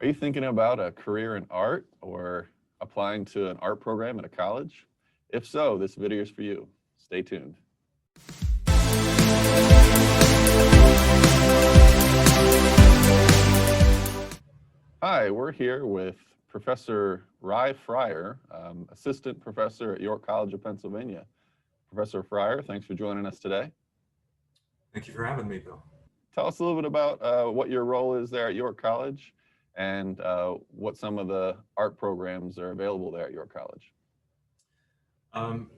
Are you thinking about a career in art or applying to an art program at a college? If so, this video is for you. Stay tuned. Hi, we're here with Professor Ry Fryar, Assistant Professor at York College of Pennsylvania. Professor Fryar, thanks for joining us today. Thank you for having me, Bill. Tell us a little bit about what your role is there at York College and what some of the art programs are available there at York College. I'm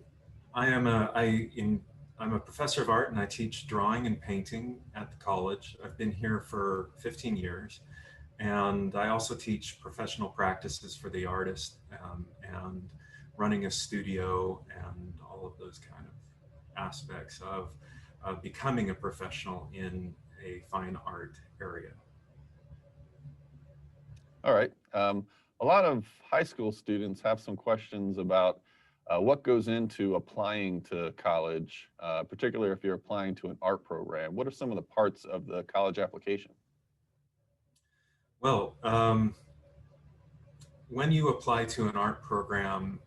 a professor of art and I teach drawing and painting at the college. I've been here for 15 years, and I also teach professional practices for the artist and running a studio and all of those kind of aspects of becoming a professional in a fine art area. All right. A lot of high school students have some questions about what goes into applying to college, particularly if you're applying to an art program. What are some of the parts of the college application? Well, when you apply to an art program,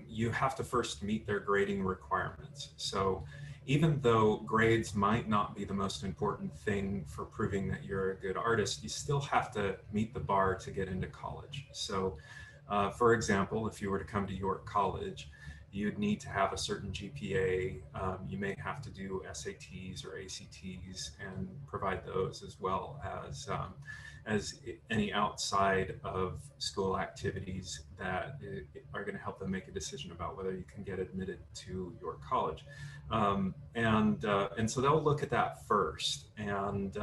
you have to first meet their grading requirements. So even though grades might not be the most important thing for proving that you're a good artist, you still have to meet the bar to get into college. So for example, if you were to come to York College, you'd need to have a certain GPA. You may have to do SATs or ACTs and provide those, as well as any outside of school activities that are going to help them make a decision about whether you can get admitted to York College. And so they'll look at that first, and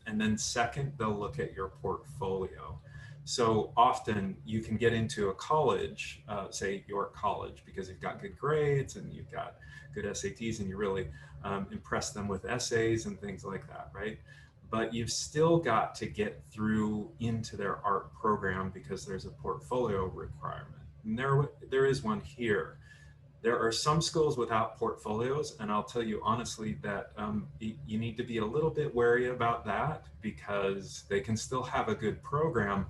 then second, they'll look at your portfolio. So often you can get into a college, say York College, because you've got good grades and you've got good SATs and you really impress them with essays and things like that, right? But you've still got to get through into their art program because there's a portfolio requirement. And there is one here. There are some schools without portfolios, and I'll tell you honestly that you need to be a little bit wary about that, because they can still have a good program,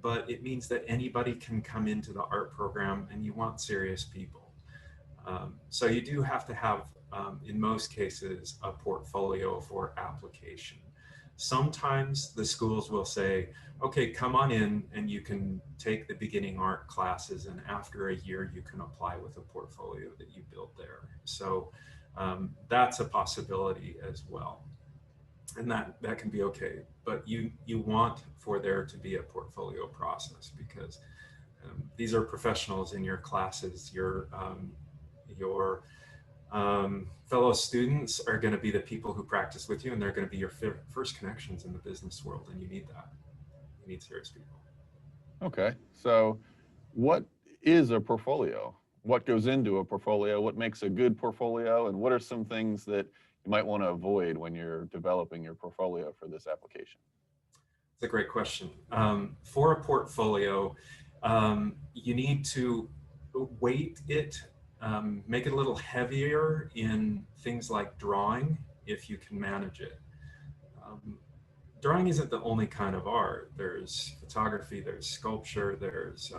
but it means that anybody can come into the art program, and you want serious people. So you do have to have, in most cases, a portfolio for application. Sometimes the schools will say, okay, come on in and you can take the beginning art classes, and after a year you can apply with a portfolio that you built there. So that's a possibility as well. And that can be okay, but you want for there to be a portfolio process, because these are professionals in your classes. Your fellow students are going to be the people who practice with you, and they're going to be your first connections in the business world, and you need that. You need serious people. Okay, so what is a portfolio? What goes into a portfolio? What makes a good portfolio? And what are some things that you might want to avoid when you're developing your portfolio for this application? It's a great question. For a portfolio, you need to weight it, make it a little heavier in things like drawing, if you can manage it. Drawing isn't the only kind of art. There's photography, there's sculpture, there's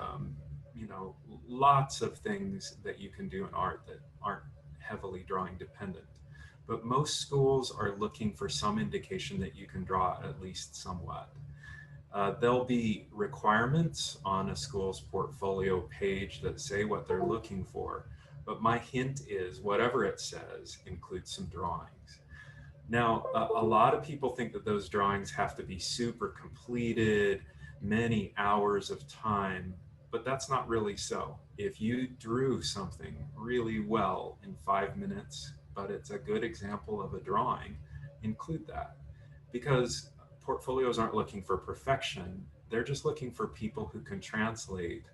lots of things that you can do in art that aren't heavily drawing dependent. But most schools are looking for some indication that you can draw at least somewhat. There'll be requirements on a school's portfolio page that say what they're looking for, but my hint is whatever it says includes some drawings. Now, a lot of people think that those drawings have to be super completed, many hours of time, but that's not really so. If you drew something really well in 5 minutes, but it's a good example of a drawing, include that. Because portfolios aren't looking for perfection, they're just looking for people who can translate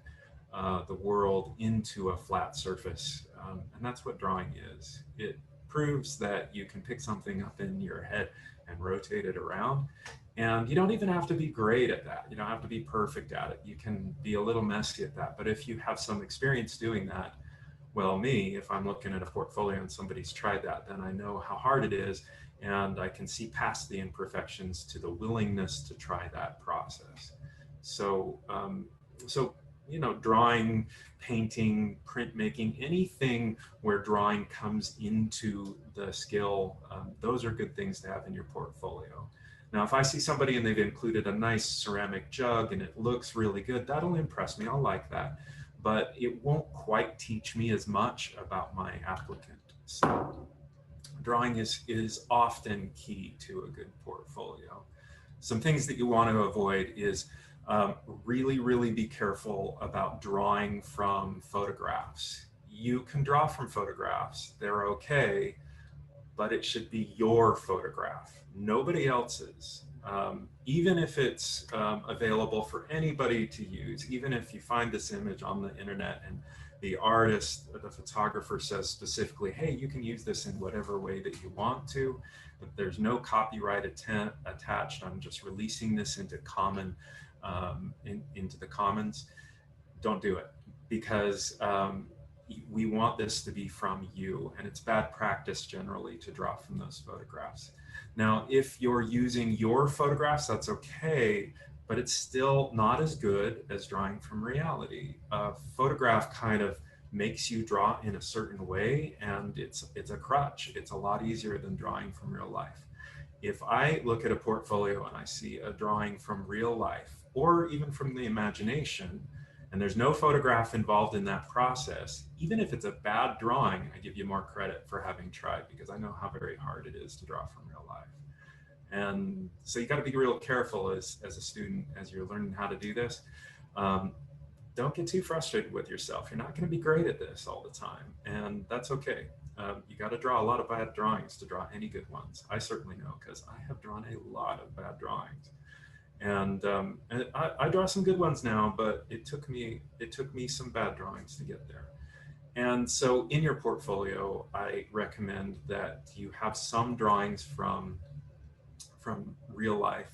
the world into a flat surface. And that's what drawing is. It proves that you can pick something up in your head and rotate it around. And you don't even have to be great at that. You don't have to be perfect at it. You can be a little messy at that. But if you have some experience doing that, well, if I'm looking at a portfolio and somebody's tried that, then I know how hard it is. And I can see past the imperfections to the willingness to try that process. So you know, drawing, painting, printmaking, anything where drawing comes into the skill, those are good things to have in your portfolio. Now, if I see somebody and they've included a nice ceramic jug and it looks really good, that'll impress me. I'll like that. But it won't quite teach me as much about my applicant. So drawing is often key to a good portfolio. Some things that you want to avoid is really be careful about drawing from photographs. You can draw from photographs, they're okay, but it should be your photograph, nobody else's. Even if it's available for anybody to use, even if you find this image on the internet and the artist, the photographer says specifically, hey, you can use this in whatever way that you want to, but there's no copyright attached. I'm just releasing this into into the commons. Don't do it, because we want this to be from you, and it's bad practice generally to draw from those photographs. Now, if you're using your photographs, that's okay, but it's still not as good as drawing from reality. A photograph kind of makes you draw in a certain way, and it's a crutch. It's a lot easier than drawing from real life. If I look at a portfolio and I see a drawing from real life, or even from the imagination, and there's no photograph involved in that process, even if it's a bad drawing, I give you more credit for having tried, because I know how very hard it is to draw from real life. And so you got to be real careful as a student, as you're learning how to do this. Don't get too frustrated with yourself. You're not going to be great at this all the time, and that's okay. You got to draw a lot of bad drawings to draw any good ones. I certainly know, because I have drawn a lot of bad drawings. And I draw some good ones now, but it took me some bad drawings to get there. And so in your portfolio, I recommend that you have some drawings from real life.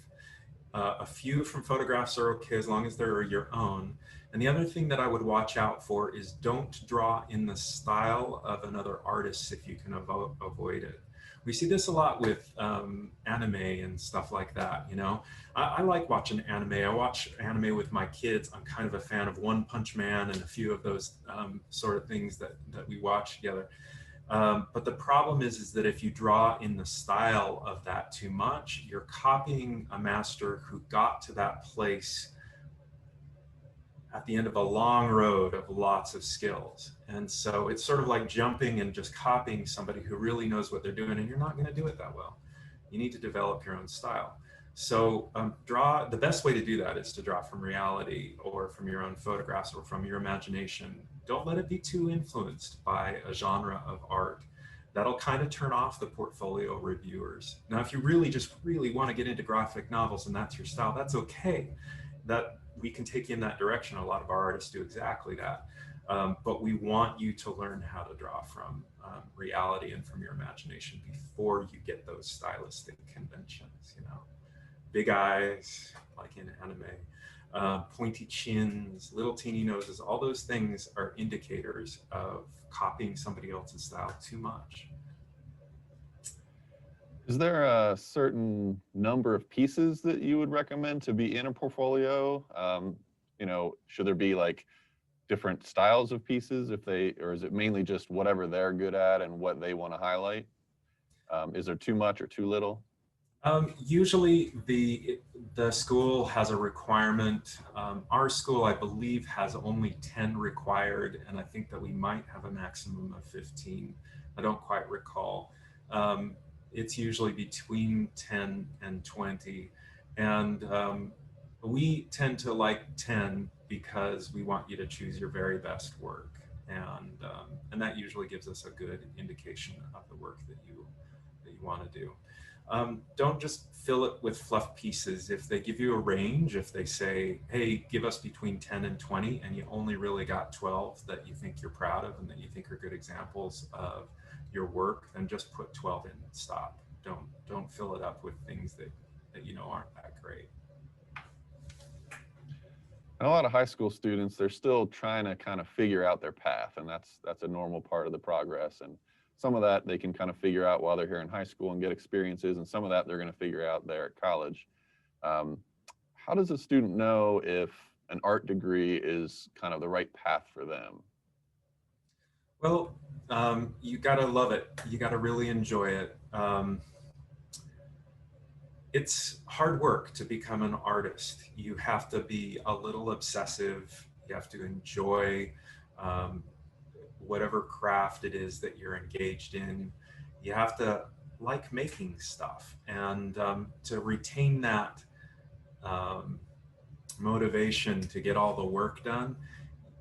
A few from photographs are okay, as long as they're your own. And the other thing that I would watch out for is don't draw in the style of another artist if you can avoid it. We see this a lot with anime and stuff like that, you know. I like watching anime. I watch anime with my kids. I'm kind of a fan of One Punch Man and a few of those sort of things that we watch together. But the problem is that if you draw in the style of that too much, you're copying a master who got to that place at the end of a long road of lots of skills. And so it's sort of like jumping and just copying somebody who really knows what they're doing, and you're not going to do it that well. You need to develop your own style. So the best way to do that is to draw from reality, or from your own photographs, or from your imagination. Don't let it be too influenced by a genre of art. That'll kind of turn off the portfolio reviewers. Now, if you really want to get into graphic novels and that's your style, that's okay. That we can take you in that direction. A lot of our artists do exactly that. But we want you to learn how to draw from reality and from your imagination before you get those stylistic conventions, you know. Big eyes, like in anime, pointy chins, little teeny noses, all those things are indicators of copying somebody else's style too much. Is there a certain number of pieces that you would recommend to be in a portfolio? You know, should there be like different styles of pieces or is it mainly just whatever they're good at and what they want to highlight? Is there too much or too little? Usually the school has a requirement. Our school, I believe, has only 10 required, and I think that we might have a maximum of 15. I don't quite recall. It's usually between 10 and 20. And we tend to like 10 because we want you to choose your very best work. And that usually gives us a good indication of the work that you want to do. Don't just fill it with fluff pieces. If they give you a range, if they say, hey, give us between 10 and 20, and you only really got 12 that you think you're proud of and that you think are good examples of your work, then just put 12 in and stop. Don't fill it up with things that you know aren't that great. And a lot of high school students, they're still trying to kind of figure out their path, and that's a normal part of the progress. And some of that they can kind of figure out while they're here in high school and get experiences, and some of that they're going to figure out there at college. how does a student know if an art degree is kind of the right path for them? Well, you gotta love it. You gotta really enjoy it. It's hard work to become an artist. You have to be a little obsessive. You have to enjoy um, whatever craft it is that you're engaged in. You have to like making stuff, and to retain that um, motivation to get all the work done,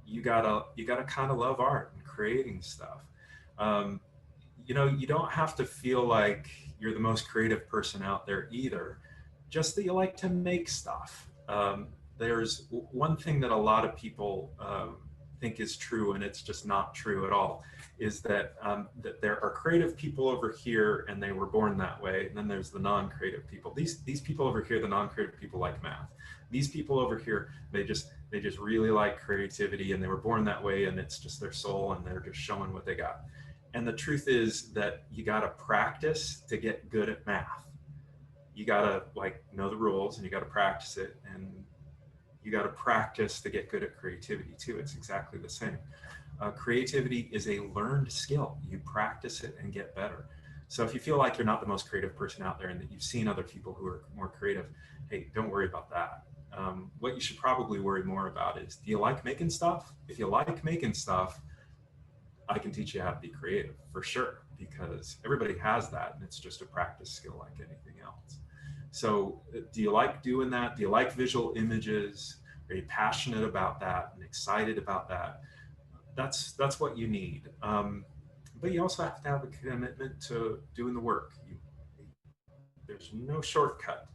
you gotta kind of love art and creating stuff. Um, you don't have to feel like you're the most creative person out there either, just that you like to make stuff. There's one thing that a lot of people think is true, and it's just not true at all, is that there are creative people over here and they were born that way, and then there's the non-creative people. These people over here, the non-creative people, like math. These people over here, they just really like creativity, and they were born that way, and it's just their soul, and they're just showing what they got. And the truth is that you got to practice to get good at math. You got to like know the rules, and you got to practice it, and you got to practice to get good at creativity too. It's exactly the same. Creativity is a learned skill. You practice it and get better. So if you feel like you're not the most creative person out there and that you've seen other people who are more creative, hey, don't worry about that. What you should probably worry more about is, do you like making stuff? If you like making stuff, I can teach you how to be creative for sure, because everybody has that, and it's just a practice skill like anything else. So do you like doing that? Do you like visual images? Are you passionate about that and excited about that? That's what you need. But you also have to have a commitment to doing the work. There's no shortcut.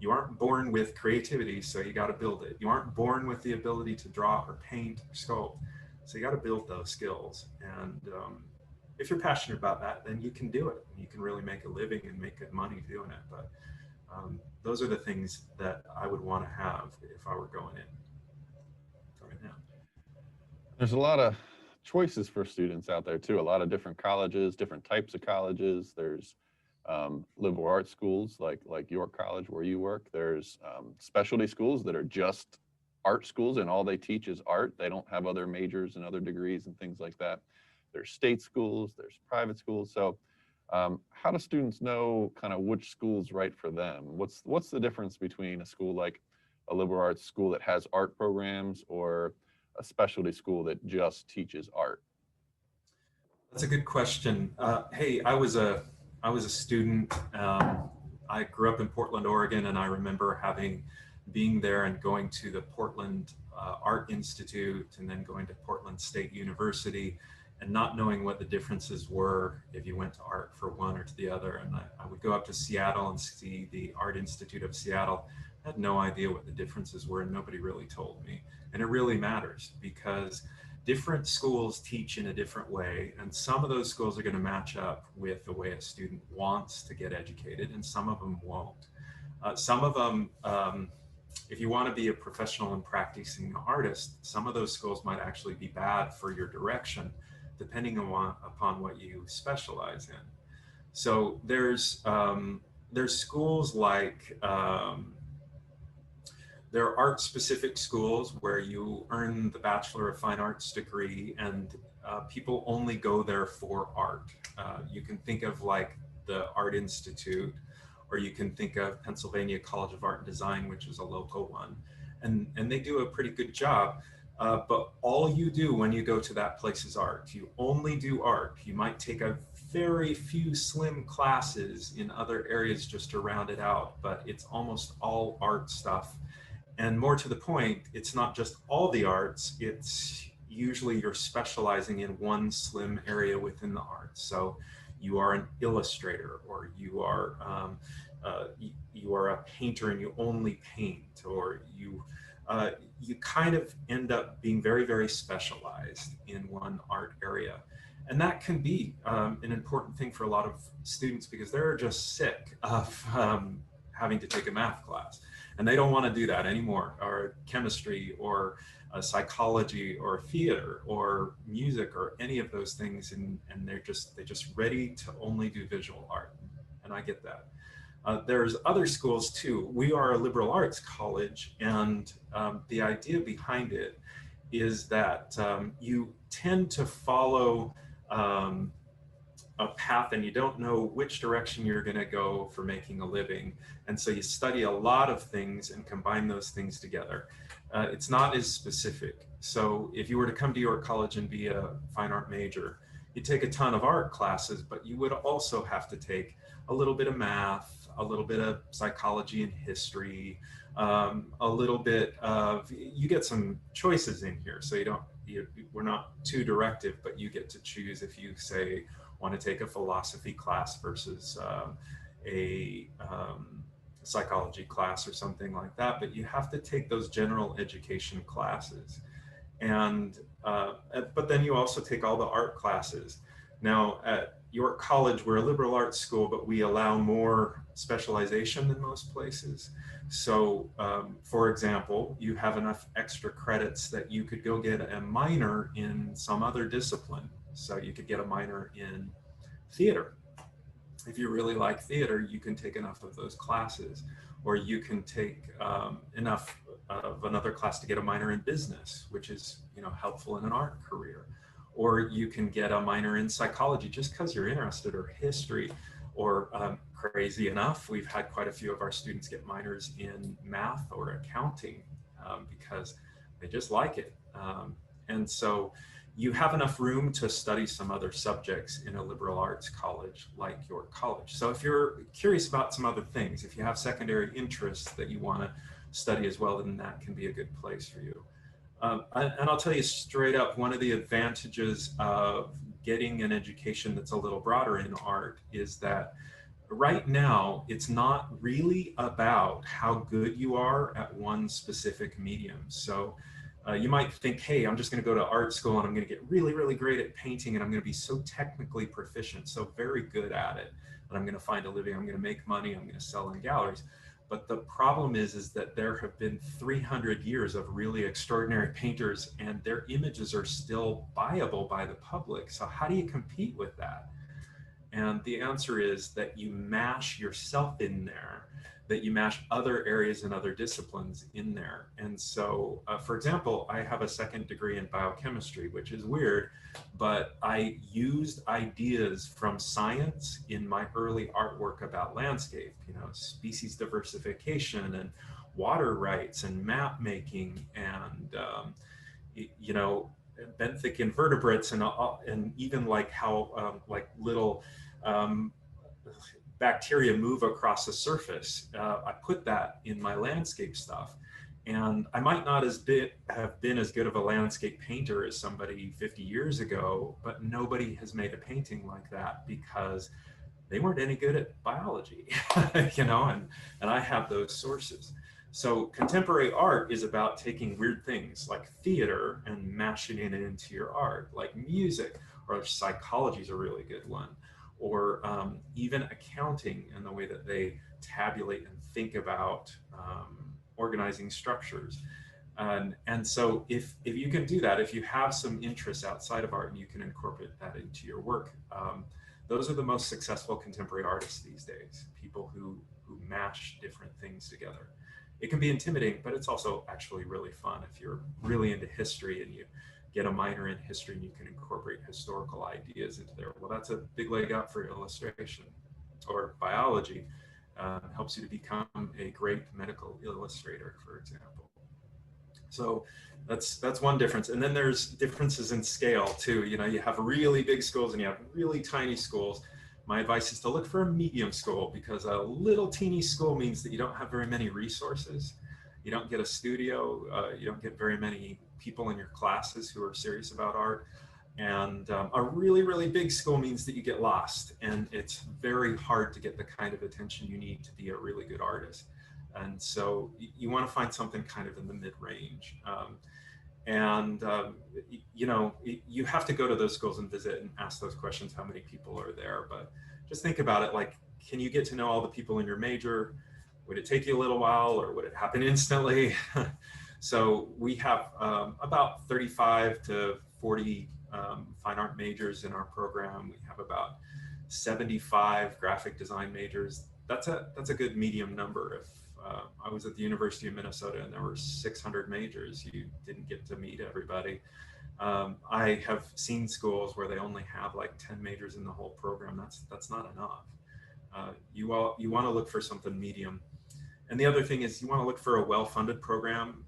You aren't born with creativity, so you got to build it. You aren't born with the ability to draw or paint or sculpt, so you got to build those skills. And if you're passionate about that, then you can do it. You can really make a living and make good money doing it. But those are the things that I would want to have if I were going in right now. There's a lot of choices for students out there too. A lot of different colleges, different types of colleges. There's liberal arts schools like York College where you work. There's specialty schools that are just art schools and all they teach is art. They don't have other majors and other degrees and things like that. There's state schools, there's private schools. So how do students know kind of which school's right for them? What's the difference between a school like a liberal arts school that has art programs or a specialty school that just teaches art? That's a good question. Hey, I was a student. I grew up in Portland, Oregon, and I remember being there and going to the Portland Art Institute, and then going to Portland State University, and not knowing what the differences were if you went to art for one or to the other. And I would go up to Seattle and see the Art Institute of Seattle. I had no idea what the differences were, and nobody really told me. And it really matters, because different schools teach in a different way, and some of those schools are going to match up with the way a student wants to get educated, and some of them won't. Some of them, if you want to be a professional and practicing artist, some of those schools might actually be bad for your direction, depending upon what you specialize in. So there's schools like there are art-specific schools where you earn the Bachelor of Fine Arts degree, and people only go there for art. You can think of like the Art Institute, or you can think of Pennsylvania College of Art and Design, which is a local one. And they do a pretty good job. But all you do when you go to that place is art. You only do art. You might take a very few slim classes in other areas just to round it out, but it's almost all art stuff. And more to the point, it's not just all the arts, it's usually you're specializing in one slim area within the arts. So you are an illustrator, or you are a painter and you only paint, or you kind of end up being very, very specialized in one art area. And that can be an important thing for a lot of students, because they're just sick of having to take a math class. And they don't want to do that anymore, or chemistry, or psychology, or theater, or music, or any of those things. And they're just ready to only do visual art. And I get that. There's other schools too. We are a liberal arts college, and the idea behind it is that you tend to follow a path and you don't know which direction you're going to go for making a living. And so you study a lot of things and combine those things together. It's not as specific. So if you were to come to York College and be a fine art major, you'd take a ton of art classes, but you would also have to take a little bit of math, a little bit of psychology and history, a little bit of, you get some choices in here. So we're not too directive, but you get to choose if you say, want to take a philosophy class versus a psychology class or something like that. But you have to take those general education classes. And but then you also take all the art classes. Now at York College, we're a liberal arts school, but we allow more specialization than most places. So for example, you have enough extra credits that you could go get a minor in some other discipline. So you could get a minor in theater. If you really like theater, you can take enough of those classes, or you can take enough of another class to get a minor in business, which is, you know, helpful in an art career. Or you can get a minor in psychology just because you're interested, or history, or crazy enough, we've had quite a few of our students get minors in math or accounting because they just like it. And so you have enough room to study some other subjects in a liberal arts college like York College. So if you're curious about some other things, if you have secondary interests that you want to study as well, then that can be a good place for you. And I'll tell you straight up, one of the advantages of getting an education that's a little broader in art is that right now, it's not really about how good you are at one specific medium. So you might think, hey, I'm just going to go to art school and I'm going to get really, really great at painting, and I'm going to be so technically proficient, so very good at it, and I'm going to find a living, I'm going to make money, I'm going to sell in galleries. But the problem is that there have been 300 years of really extraordinary painters, and their images are still buyable by the public. So how do you compete with that? And the answer is that you mash yourself in there, that you mash other areas and other disciplines in there. And so, for example, I have a second degree in biochemistry, which is weird, but I used ideas from science in my early artwork about landscape, you know, species diversification and water rights and map making and, you know, benthic invertebrates and even like how like little bacteria move across the surface. I put that in my landscape stuff. And I might not have been as good of a landscape painter as somebody 50 years ago, but nobody has made a painting like that because they weren't any good at biology, you know, and I have those sources. So contemporary art is about taking weird things like theater and mashing it into your art, like music, or psychology is a really good one, or even accounting and the way that they tabulate and think about organizing structures. And so if you can do that, if you have some interests outside of art and you can incorporate that into your work, those are the most successful contemporary artists these days, people who mash different things together. It can be intimidating, but it's also actually really fun if you're really into history and you get a minor in history and you can incorporate historical ideas into there. Well, that's a big leg up for illustration. Or biology helps you to become a great medical illustrator, for example. So that's one difference. And then there's differences in scale too. You know, you have really big schools and you have really tiny schools. My advice is to look for a medium school, because a little teeny school means that you don't have very many resources. You don't get a studio, you don't get very many people in your classes who are serious about art. And a really, really big school means that you get lost, and it's very hard to get the kind of attention you need to be a really good artist. And so you want to find something kind of in the mid-range. You know, you have to go to those schools and visit and ask those questions, how many people are there? But just think about it, like, can you get to know all the people in your major? Would it take you a little while, or would it happen instantly? So we have about 35 to 40 fine art majors in our program. We have about 75 graphic design majors. that's a good medium number. If I was at the University of Minnesota and there were 600 majors, you didn't get to meet everybody. I have seen schools where they only have like 10 majors in the whole program. That's not enough. You want to look for something medium. And the other thing is you want to look for a well-funded program.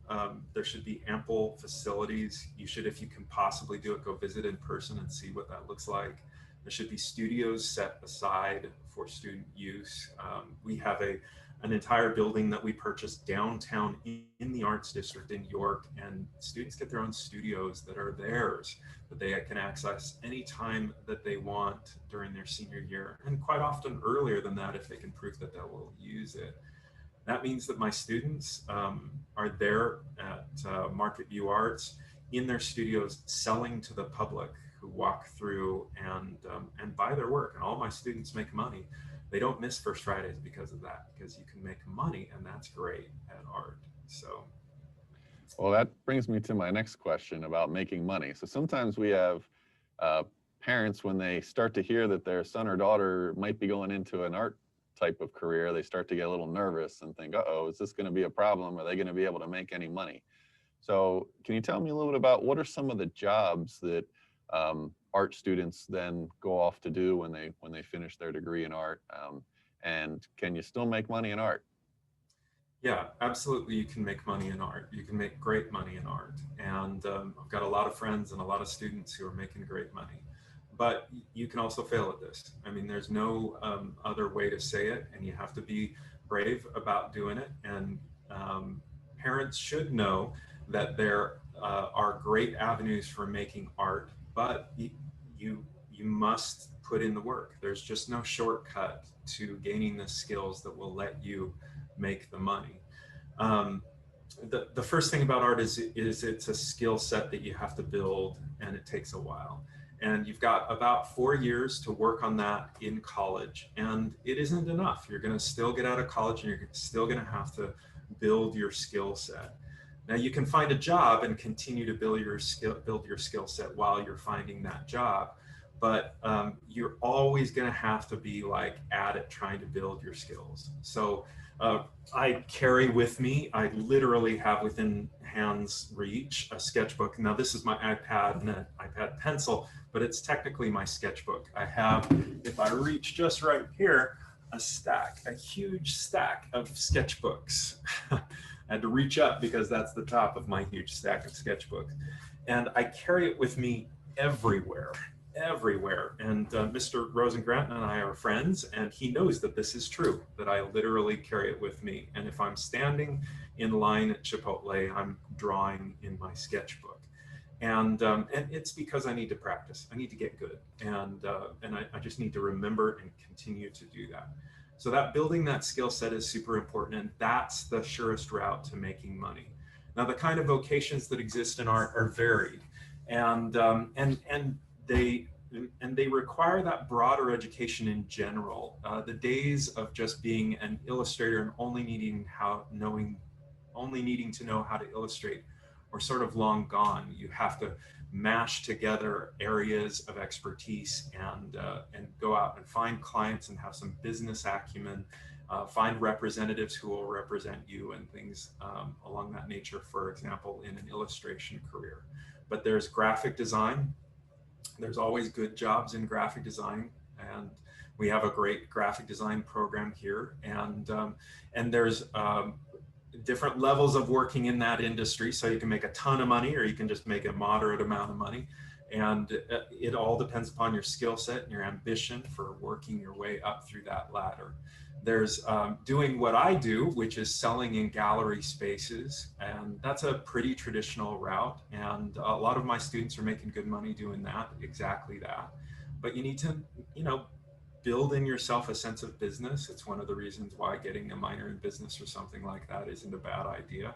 There should be ample facilities. You should, if you can possibly do it, go visit in person and see what that looks like. There should be studios set aside for student use. We have an entire building that we purchased downtown in the Arts District in York, and students get their own studios that are theirs, that they can access anytime that they want during their senior year, and quite often earlier than that if they can prove that they will use it. That means that my students are there at Market View Arts in their studios selling to the public who walk through and buy their work, and all my students make money. They don't miss First Fridays because of that, because you can make money, and that's great at art. So, well, that brings me to my next question about making money. So sometimes we have parents, when they start to hear that their son or daughter might be going into an art type of career, they start to get a little nervous and think, uh-oh, is this going to be a problem? Are they going to be able to make any money? So can you tell me a little bit about what are some of the jobs that art students then go off to do when they finish their degree in art, and can you still make money in art? Yeah, absolutely. You can make money in art. You can make great money in art. And I've got a lot of friends and a lot of students who are making great money. But you can also fail at this. I mean, there's no other way to say it, and you have to be brave about doing it. And parents should know that there are great avenues for making art, but you must put in the work. There's just no shortcut to gaining the skills that will let you make the money. The first thing about art is it's a skill set that you have to build, and it takes a while. And you've got about 4 years to work on that in college, and it isn't enough. You're going to still get out of college, and you're still going to have to build your skill set. Now you can find a job and continue to build your skill set while you're finding that job, but you're always going to have to be like at it, trying to build your skills. So I carry with me, I literally have within hand's reach a sketchbook. Now this is my iPad and an iPad pencil, but it's technically my sketchbook. I have, if I reach just right here, a huge stack of sketchbooks. I had to reach up because that's the top of my huge stack of sketchbooks. And I carry it with me everywhere. And Mr. Rosengrant and I are friends, and he knows that this is true, that I literally carry it with me. And if I'm standing in line at Chipotle, I'm drawing in my sketchbook. And it's because I need to practice. I need to get good. And I just need to remember and continue to do that. So that building that skill set is super important, and that's the surest route to making money. Now, the kind of vocations that exist in art are varied, and they require that broader education in general. The days of just being an illustrator and only needing to know how to illustrate are sort of long gone. You have to mash together areas of expertise and go out and find clients and have some business acumen, find representatives who will represent you and things along that nature, for example, in an illustration career. But there's graphic design. There's always good jobs in graphic design, and we have a great graphic design program here. And there's different levels of working in that industry. So you can make a ton of money, or you can just make a moderate amount of money. And it all depends upon your skill set and your ambition for working your way up through that ladder. There's doing what I do, which is selling in gallery spaces. And that's a pretty traditional route. And a lot of my students are making good money doing that, exactly that. But you need to, build in yourself a sense of business. It's one of the reasons why getting a minor in business or something like that isn't a bad idea.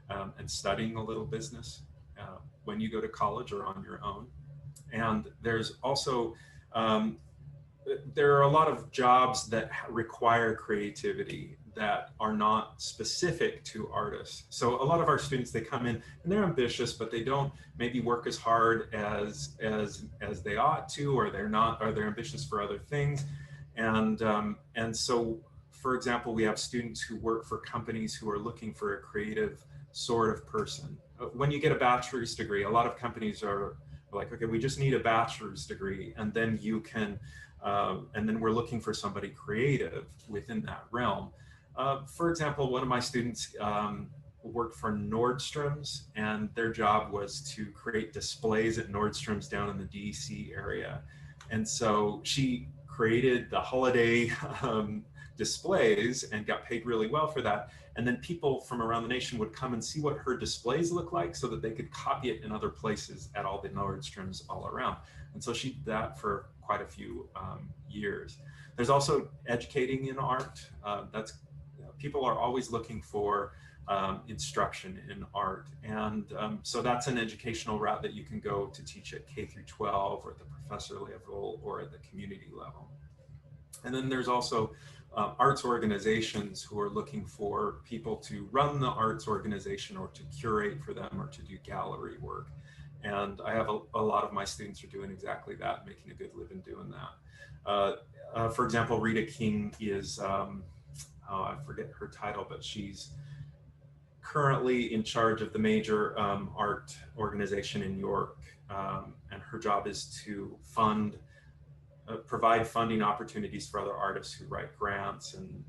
And studying a little business when you go to college or on your own. And there's also, there are a lot of jobs that require creativity that are not specific to artists. So a lot of our students, they come in and they're ambitious, but they don't maybe work as hard as they ought to, or they're ambitious for other things. And so For example, we have students who work for companies who are looking for a creative sort of person. When you get a bachelor's degree, a lot of companies are like, okay, we just need a bachelor's degree, and then you can, and then we're looking for somebody creative within that realm. For example, one of my students worked for Nordstrom's, and their job was to create displays at Nordstrom's down in the DC area. And so she created the holiday displays and got paid really well for that. And then people from around the nation would come and see what her displays look like so that they could copy it in other places at all the Nordstroms all around. And so she did that for quite a few years. There's also educating in art. People are always looking for instruction in art. And so that's an educational route that you can go to teach at K through 12 or at the professor level or at the community level. And then there's also arts organizations who are looking for people to run the arts organization or to curate for them or to do gallery work. And I have a lot of my students are doing exactly that, making a good living doing that. For example, Rita King is, I forget her title, but she's currently in charge of the major art organization in York. And her job is to provide funding opportunities for other artists who write grants, and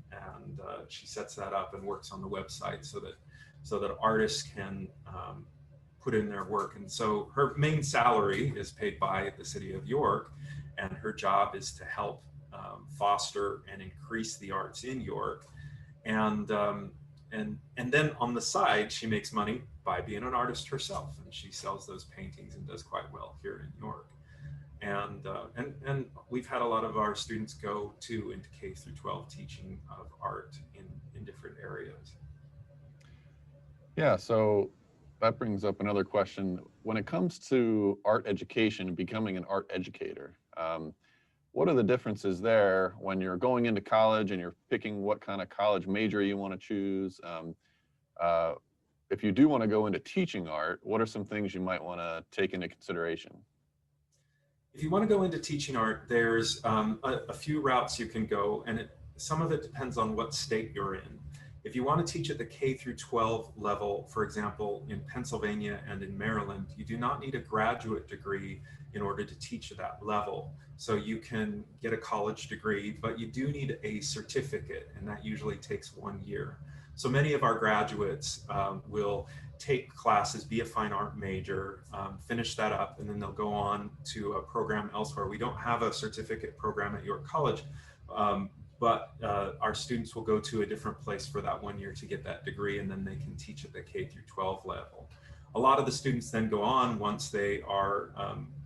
she sets that up and works on the website so that artists can put in their work. And so her main salary is paid by the city of York, and her job is to help foster and increase the arts in York. And then on the side, she makes money by being an artist herself, and she sells those paintings and does quite well here in York. And we've had a lot of our students go into K through 12 teaching of art in different areas. Yeah, so that brings up another question. When it comes to art education and becoming an art educator, what are the differences there when you're going into college and you're picking what kind of college major you want to choose? If you do want to go into teaching art, what are some things you might want to take into consideration? If you want to go into teaching art, there's a few routes you can go, and some of it depends on what state you're in. If you want to teach at the K through 12 level, for example, in Pennsylvania and in Maryland, you do not need a graduate degree in order to teach at that level. So you can get a college degree, but you do need a certificate, and that usually takes 1 year. So many of our graduates will take classes, be a fine art major, finish that up, and then they'll go on to a program elsewhere. We don't have a certificate program at York College, but our students will go to a different place for that 1 year to get that degree, and then they can teach at the K through 12 level. A lot of the students then go on, once they are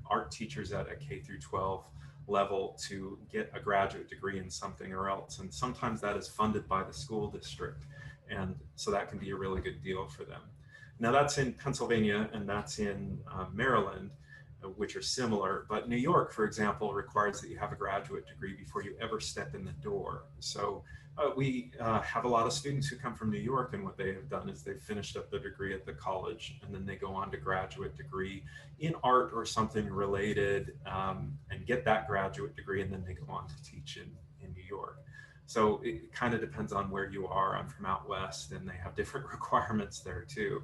art teachers at a K through 12 level, to get a graduate degree in something or else. And sometimes that is funded by the school district. And so that can be a really good deal for them. Now that's in Pennsylvania and that's in Maryland, which are similar, but New York, for example, requires that you have a graduate degree before you ever step in the door. So we have a lot of students who come from New York, and what they have done is they've finished up their degree at the college, and then they go on to graduate degree in art or something related, and get that graduate degree, and then they go on to teach in New York. So it kind of depends on where you are. I'm from out west, and they have different requirements there too.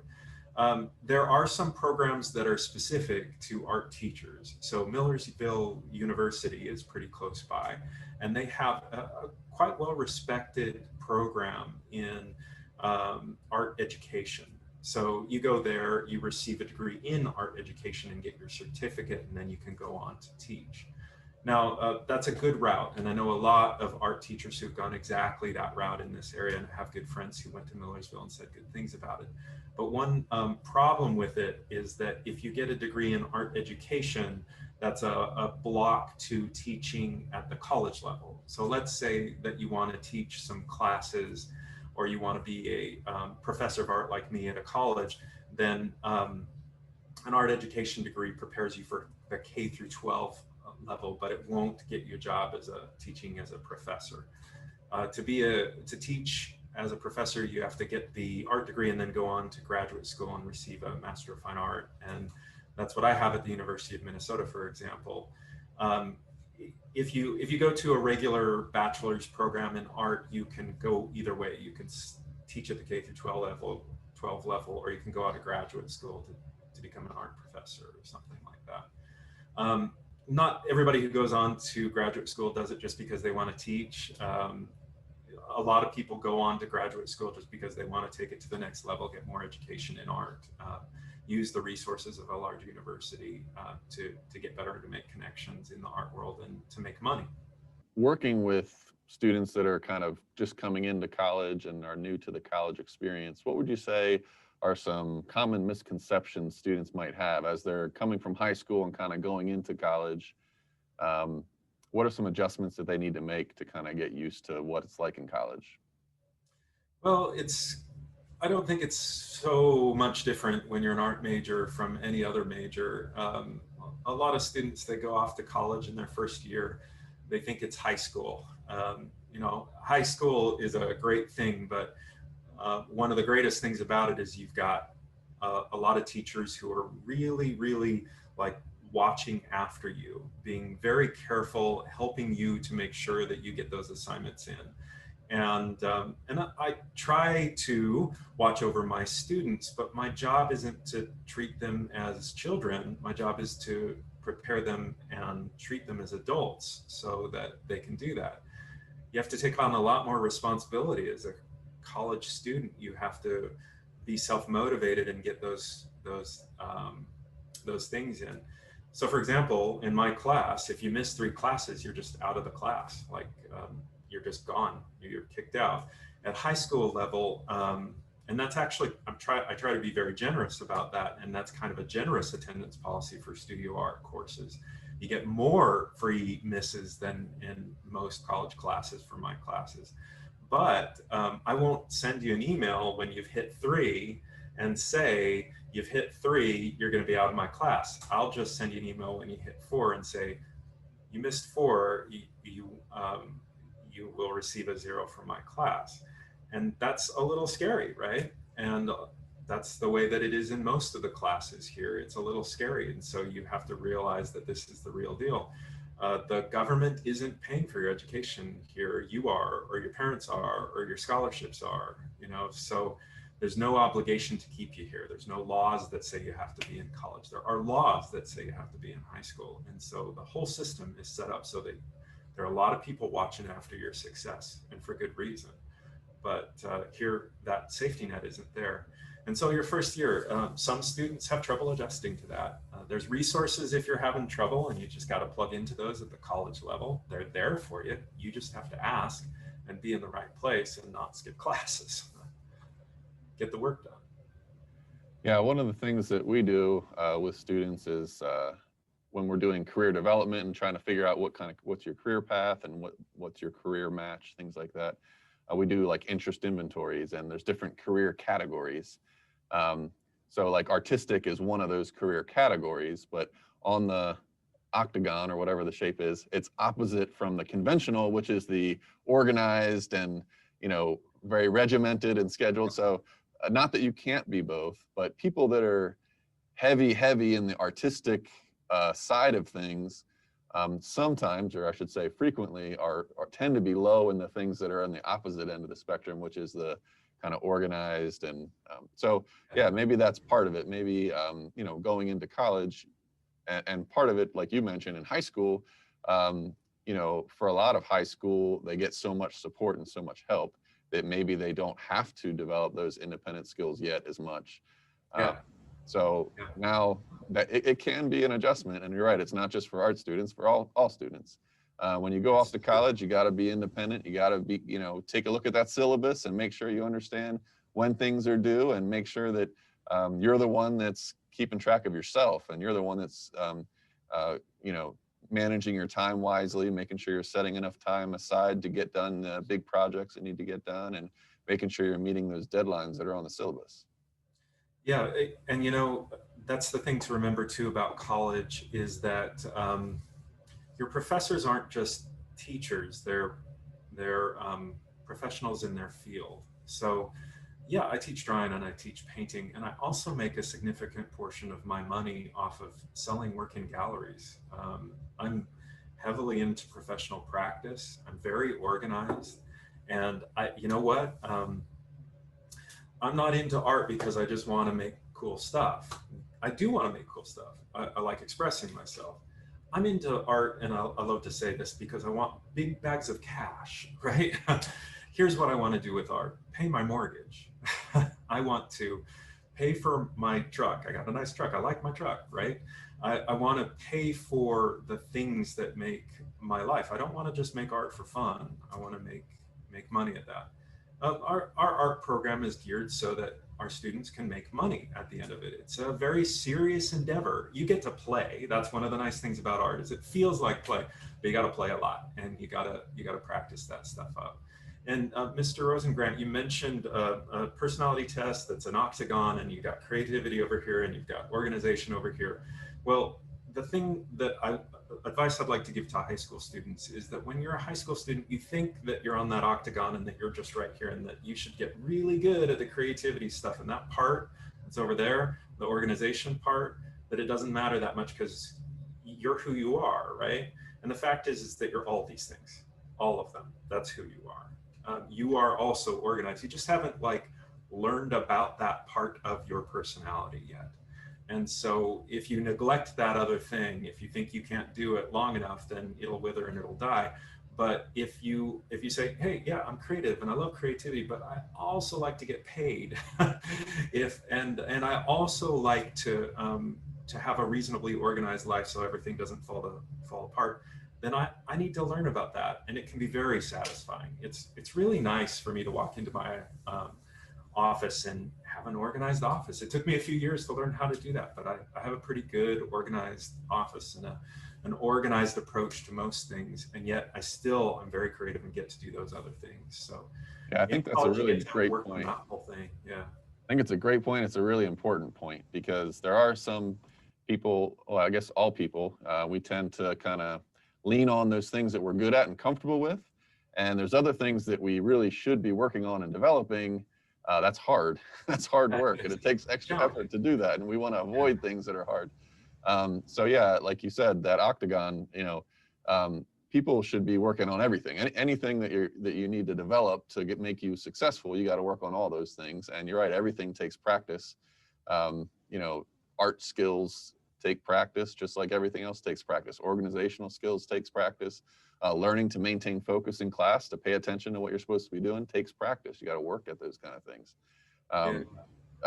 There are some programs that are specific to art teachers. So Millersville University is pretty close by, and they have a quite well-respected program in art education. So you go there, you receive a degree in art education and get your certificate, and then you can go on to teach. Now, that's a good route, and I know a lot of art teachers who've gone exactly that route in this area, and have good friends who went to Millersville and said good things about it. But one problem with it is that if you get a degree in art education, that's a block to teaching at the college level. So let's say that you want to teach some classes, or you want to be a professor of art like me at a college, then an art education degree prepares you for the K through 12 level, but it won't get you a job as teaching as a professor. To teach as a professor, you have to get the art degree and then go on to graduate school and receive a Master of Fine Art. And that's what I have at the University of Minnesota, for example. if you go to a regular bachelor's program in art, you can go either way. You can teach at the K through 12 level, or you can go out of graduate school to become an art professor or something like that. Not everybody who goes on to graduate school does it just because they want to teach. A lot of people go on to graduate school just because they want to take it to the next level, get more education in art, use the resources of a large university to get better, to make connections in the art world, and to make money. Working with students that are kind of just coming into college and are new to the college experience, what would you say are some common misconceptions students might have as they're coming from high school and kind of going into college? What are some adjustments that they need to make to kind of get used to what it's like in college? Well, I don't think it's so much different when you're an art major from any other major. A lot of students, they go off to college in their first year, they think it's high school. High school is a great thing, but one of the greatest things about it is you've got a lot of teachers who are really, really like watching after you, being very careful, helping you to make sure that you get those assignments in. And I try to watch over my students, but my job isn't to treat them as children. My job is to prepare them and treat them as adults so that they can do that. You have to take on a lot more responsibility as a college student. You have to be self-motivated and get those things in. So for example, in my class, if you miss 3 classes, you're just out of the class. You're just gone, you're kicked out. At high school level, and that's actually, I try to be very generous about that, and that's kind of a generous attendance policy for studio art courses. You get more free misses than in most college classes for my classes. But I won't send you an email when you've hit 3 and say, you've hit 3, you're going to be out of my class. I'll just send you an email when you hit 4 and say, you missed 4, you will receive a 0 from my class. And that's a little scary, right? And that's the way that it is in most of the classes here. It's a little scary. And so you have to realize that this is the real deal. The government isn't paying for your education here. You are, or your parents are, or your scholarships are, so there's no obligation to keep you here. There's no laws that say you have to be in college. There are laws that say you have to be in high school. And so the whole system is set up so that there are a lot of people watching after your success, and for good reason. But here, that safety net isn't there. And so your first year, some students have trouble adjusting to that. There's resources if you're having trouble, and you just got to plug into those at the college level. They're there for you. You just have to ask and be in the right place and not skip classes. Get the work done. Yeah, one of the things that we do with students is when we're doing career development and trying to figure out what's your career path and what's your career match, things like that. We do like interest inventories, and there's different career categories. So like artistic is one of those career categories, but on the octagon or whatever the shape is, it's opposite from the conventional, which is the organized and, very regimented and scheduled. So not that you can't be both, but people that are heavy in the artistic side of things, sometimes, or I should say frequently, tend to be low in the things that are on the opposite end of the spectrum, which is the kind of organized. And so, yeah, maybe that's part of it. Maybe, going into college, and part of it, like you mentioned, in high school, for a lot of high school, they get so much support and so much help that maybe they don't have to develop those independent skills yet as much. So now that it can be an adjustment, and you're right, it's not just for art students, for all students. When you go off to college, you got to be independent. You got to be, take a look at that syllabus and make sure you understand when things are due, and make sure that you're the one that's keeping track of yourself, and you're the one that's, managing your time wisely, making sure you're setting enough time aside to get done big projects that need to get done, and making sure you're meeting those deadlines that are on the syllabus. Yeah, and that's the thing to remember too about college, is that your professors aren't just teachers, they're professionals in their field. So yeah, I teach drawing and I teach painting, and I also make a significant portion of my money off of selling work in galleries. I'm heavily into professional practice. I'm very organized. And you know what? I'm not into art because I just want to make cool stuff. I do want to make cool stuff. I like expressing myself. I'm into art, and I love to say this because I want big bags of cash, right? Here's what I want to do with art: pay my mortgage. I want to pay for my truck. I got a nice truck. I like my truck, right? I want to pay for the things that make my life. I don't want to just make art for fun. I want to make money at that. Our art program is geared so that our students can make money at the end of it. It's a very serious endeavor. You get to play. That's one of the nice things about art, is it feels like play, but you got to play a lot, and you got to practice that stuff out. And Mr. Rosengrant, you mentioned a personality test that's an octagon, and you got creativity over here, and you've got organization over here. Well, the thing that advice I'd like to give to high school students is that when you're a high school student, you think that you're on that octagon and that you're just right here, and that you should get really good at the creativity stuff. And that part that's over there, the organization part, that it doesn't matter that much because you're who you are, right? And the fact is that you're all these things, all of them. That's who you are. You are also organized. You just haven't learned about that part of your personality yet. And so if you neglect that other thing, if you think you can't do it long enough, then it'll wither and it'll die. But if you say, hey, yeah, I'm creative and I love creativity, but I also like to get paid, and I also like to have a reasonably organized life so everything doesn't fall apart, then I need to learn about that, and it can be very satisfying. It's really nice for me to walk into my office and have an organized office. It took me a few years to learn how to do that, but I have a pretty good organized office and an organized approach to most things, and yet I'm very creative and get to do those other things. So Yeah, I think that's a really great point. That whole thing. Yeah, I think it's a great point. It's a really important point because there are some people, well, I guess all people, we tend to kind of lean on those things that we're good at and comfortable with. And there's other things that we really should be working on and developing. That's hard. That's hard work, and it takes extra effort to do that. And we want to avoid things that are hard. So yeah, like you said, that octagon, people should be working on everything. Anything that you need to develop to make you successful, you got to work on all those things. And you're right, everything takes practice. Art skills take practice, just like everything else takes practice. Organizational skills takes practice. Learning to maintain focus in class, to pay attention to what you're supposed to be doing, takes practice. You got to work at those kind of things.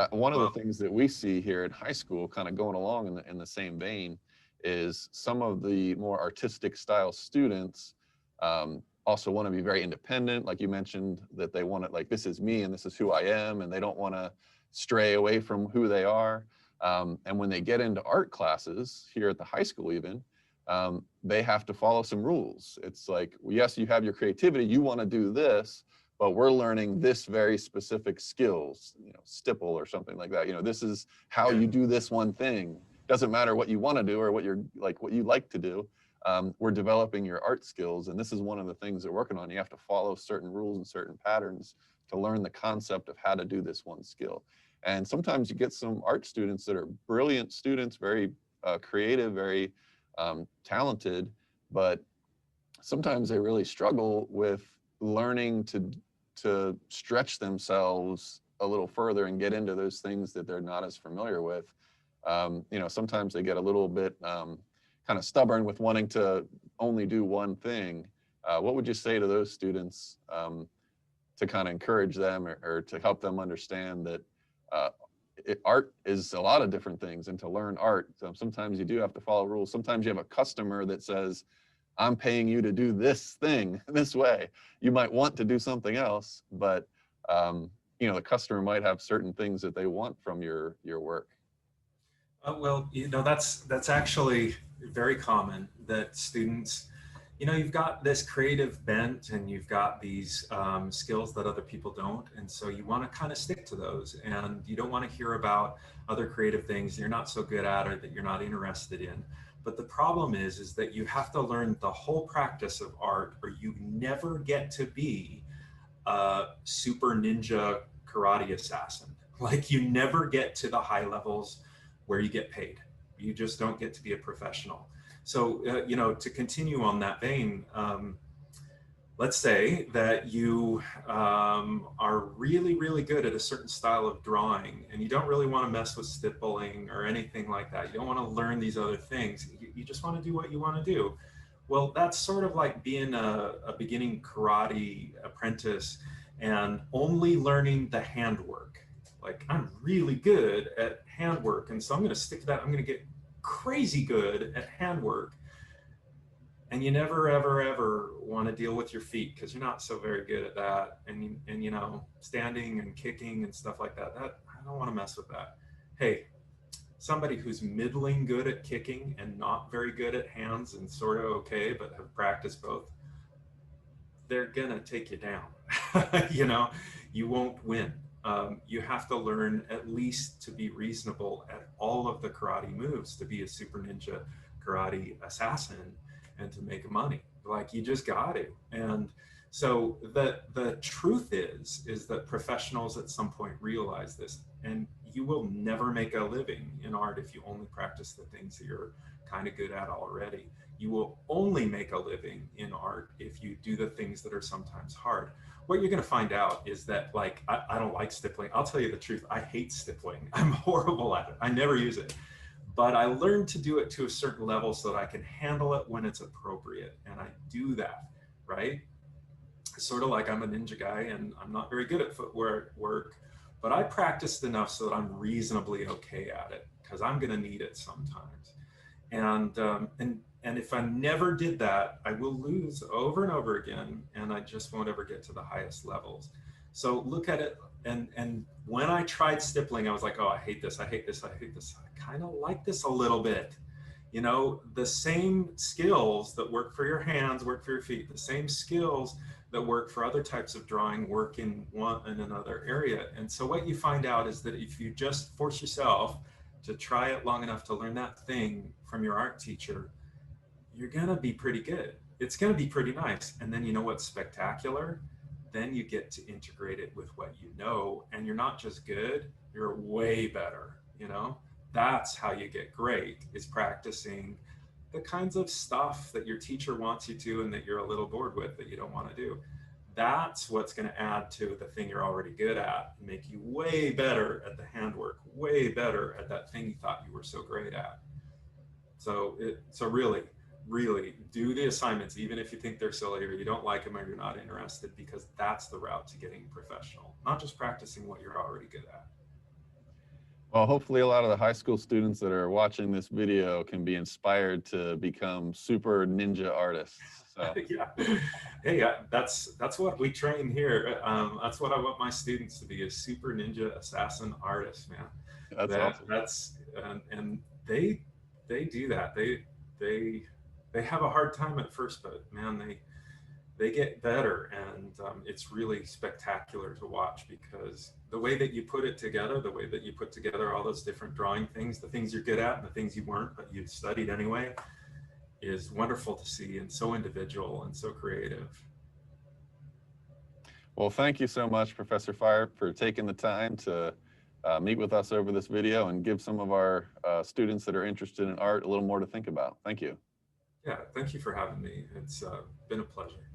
One of the things that we see here in high school, kind of going along in the same vein, is some of the more artistic style students also want to be very independent. Like you mentioned, that they want to, this is me and this is who I am, and they don't want to stray away from who they are. And when they get into art classes here at the high school even, they have to follow some rules. It's like, yes, you have your creativity, you want to do this, but we're learning this very specific skills, stipple or something like that. This is how you do this one thing. Doesn't matter what you want to do or what you like to do. We're developing your art skills, and this is one of the things they're working on. You have to follow certain rules and certain patterns to learn the concept of how to do this one skill. And sometimes you get some art students that are brilliant students, very creative, very talented, but sometimes they really struggle with learning to stretch themselves a little further and get into those things that they're not as familiar with. Sometimes they get a little bit kind of stubborn with wanting to only do one thing. What would you say to those students to kind of encourage them or to help them understand that art is a lot of different things, and to learn art, sometimes you do have to follow rules. Sometimes you have a customer that says, I'm paying you to do this thing this way. You might want to do something else, but the customer might have certain things that they want from your work. That's actually very common, that students, you've got this creative bent and you've got these skills that other people don't. And so you want to kind of stick to those, and you don't want to hear about other creative things you're not so good at or that you're not interested in. But the problem is that you have to learn the whole practice of art, or you never get to be a super ninja karate assassin. You never get to the high levels where you get paid. You just don't get to be a professional. So, you know, to continue on that vein, let's say that you are really, really good at a certain style of drawing and you don't really want to mess with stippling or anything like that. You don't want to learn these other things. You just want to do what you want to do. Well, that's sort of like being a beginning karate apprentice and only learning the handwork. Like, I'm really good at handwork, and so I'm going to stick to that. I'm going to get crazy good at handwork. And you never, ever, ever want to deal with your feet because you're not so very good at that. And you know, standing and kicking and stuff like that, I don't want to mess with that. Hey, somebody who's middling good at kicking and not very good at hands and sort of okay, but have practiced both, they're gonna take you down. You know, you won't win. You have to learn at least to be reasonable at all of the karate moves to be a super ninja karate assassin and to make money. Like, you just got to. And so the truth is that professionals at some point realize this, and you will never make a living in art if you only practice the things that you're kind of good at already. You will only make a living in art if you do the things that are sometimes hard. What you're going to find out is that, like, I don't like stippling. I'll tell you the truth. I hate stippling. I'm horrible at it. I never use it. But I learned to do it to a certain level so that I can handle it when it's appropriate. And I do that, right? It's sort of like I'm a ninja guy and I'm not very good at footwork work, but I practiced enough so that I'm reasonably okay at it because I'm going to need it sometimes. And if I never did that, I will lose over and over again, and I just won't ever get to the highest levels. So look at it, and when I tried stippling, I was like, oh, I hate this, I hate this, I hate this. I kind of like this a little bit. You know, the same skills that work for your hands work for your feet. The same skills that work for other types of drawing work in another area. And so what you find out is that if you just force yourself to try it long enough to learn that thing from your art teacher, you're gonna be pretty good. It's gonna be pretty nice. And then you know what's spectacular? Then you get to integrate it with what you know, and you're not just good, you're way better, you know? That's how you get great, is practicing the kinds of stuff that your teacher wants you to and that you're a little bored with that you don't want to do. That's what's going to add to the thing you're already good at and make you way better at the handwork, way better at that thing you thought you were so great at. So really, really do the assignments, even if you think they're silly or you don't like them or you're not interested, because that's the route to getting professional, not just practicing what you're already good at. Well, hopefully a lot of the high school students that are watching this video can be inspired to become super ninja artists. So. Yeah, hey, that's what we train here. That's what I want my students to be, a super ninja assassin artist, man. That's awesome. That's and they do that. They have a hard time at first, but man, they get better, and it's really spectacular to watch, because the way that you put it together, the way that you put together all those different drawing things, the things you're good at and the things you weren't, but you studied anyway, is wonderful to see and so individual and so creative. Well, thank you so much, Professor Fryar, for taking the time to meet with us over this video and give some of our students that are interested in art a little more to think about. Thank you. Yeah, thank you for having me. It's been a pleasure.